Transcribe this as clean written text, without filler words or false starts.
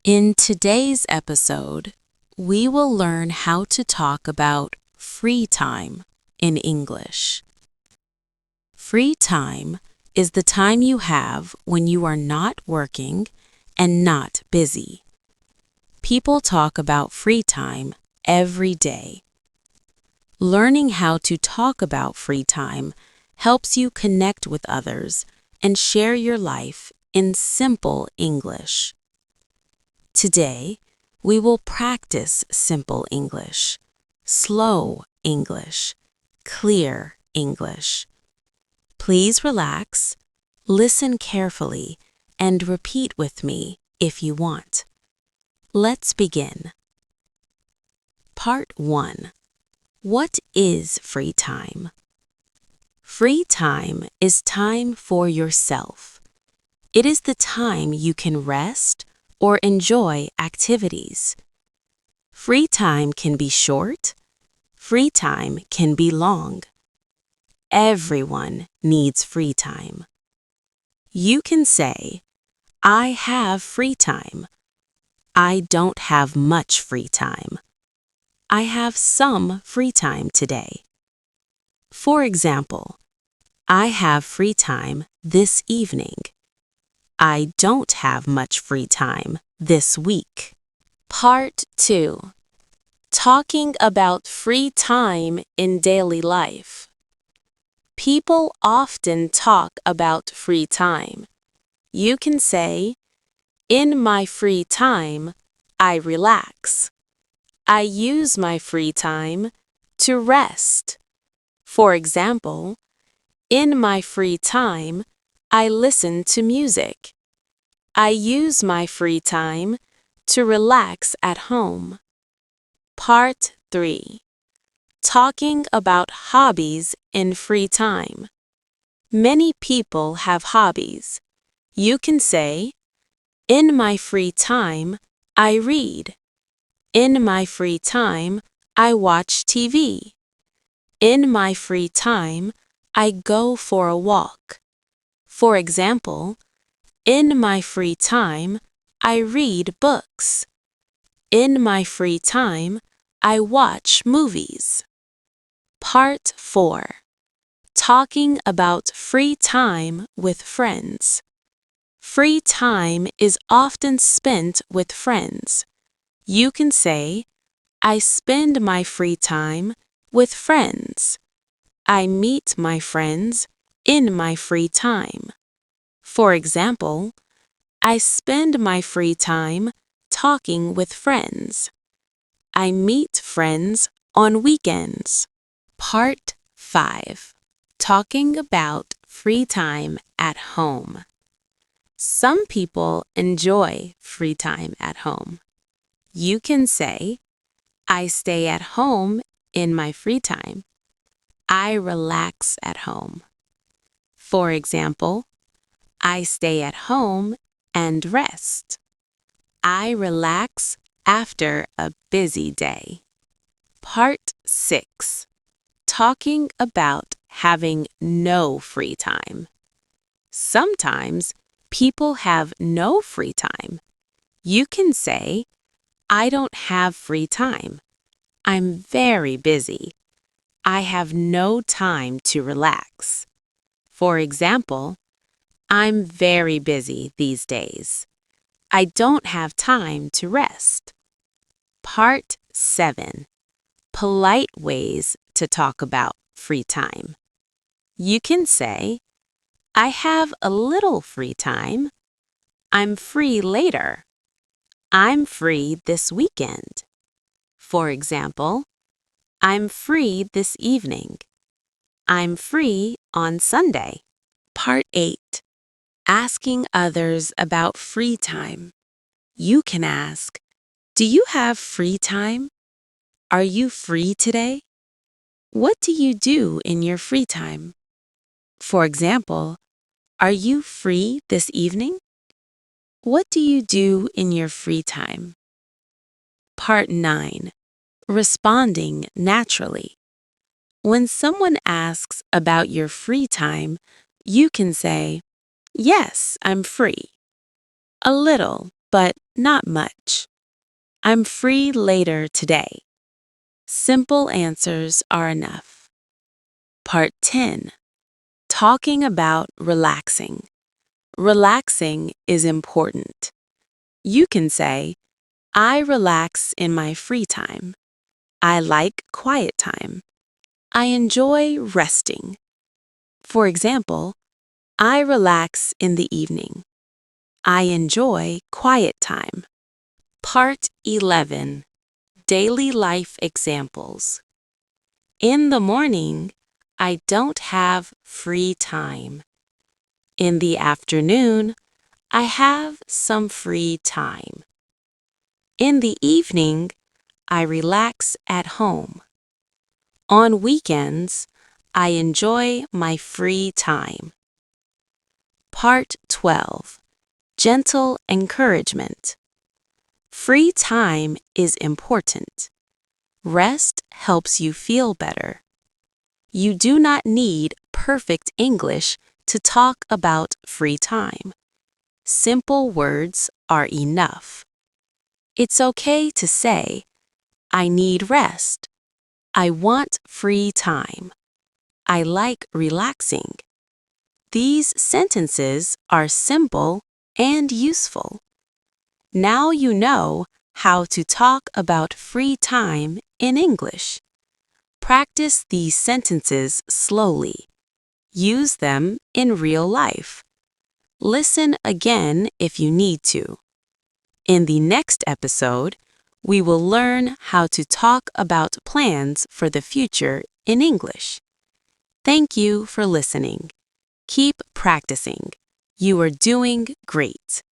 In today's episode, we will learn how to talk about free time in English. Free time is the time you have when you are not working and not busy. People talk about free time every day. Learning how to talk about free time helps you connect with others and share your life in simple English. Today, we will practice simple English, slow English, clear English. Please relax, listen carefully, and repeat with me if you want. Let's begin. Part 1. What is free time? Free time is time for yourself. It is the time you can rest or enjoy activities. Free time can be short. Free time can be long. Everyone needs free time. You can say, I have free time. I don't have much free time. I have some free time today. For example, I have free time this evening. I don't have much free time this week. Part 2. Talking about free time in daily life. People often talk about free time. You can say, in my free time, I relax. I use my free time to rest. For example, in my free time, I listen to music. I use my free time to relax at home. Part 3. Talking about hobbies in free time. Many people have hobbies. You can say, in my free time, I read. In my free time, I watch TV. In my free time, I go for a walk. For example, in my free time, I read books. In my free time, I watch movies. Part 4. Talking about free time with friends. Free time is often spent with friends. You can say, I spend my free time with friends. I meet my friends in my free time. For example, I spend my free time talking with friends. I meet friends on weekends. Part 5. Talking about free time at home. Some people enjoy free time at home. You can say, I stay at home in my free time. I relax at home. For example, I stay at home and rest. I relax after a busy day. Part 6. Talking about having no free time. Sometimes people have no free time. You can say, I don't have free time. I'm very busy. I have no time to relax. For example, I'm very busy these days. I don't have time to rest. Part 7. Polite ways to talk about free time. You can say, I have a little free time. I'm free later. I'm free this weekend. For example, I'm free this evening. I'm free on Sunday. Part 8. Asking others about free time. You can ask, do you have free time? Are you free today? What do you do in your free time? For example, are you free this evening? What do you do in your free time? Part 9. Responding naturally. When someone asks about your free time, you can say, yes, I'm free. A little, but Not much. I'm free later today. Simple answers are enough. Part 10. Talking about relaxing. Relaxing is important. You can say, I relax in my free time. I like quiet time. I enjoy resting. For example, I relax in the evening. I enjoy quiet time. Part 11. Daily life examples. In the morning, I don't have free time. In the afternoon, I have some free time. In the evening, I relax at home. On weekends, I enjoy my free time. Part 12. Gentle encouragement. Free time is important. Rest helps you feel better. You do not need perfect English to talk about free time. Simple words are enough. It's okay to say, I need rest. I want free time. I like relaxing. These sentences are simple and useful. Now you know how to talk about free time in English. Practice these sentences slowly. Use them in real life. Listen again if you need to. In the next episode, we will learn how to talk about plans for the future in English. Thank you for listening. Keep practicing. You are doing great.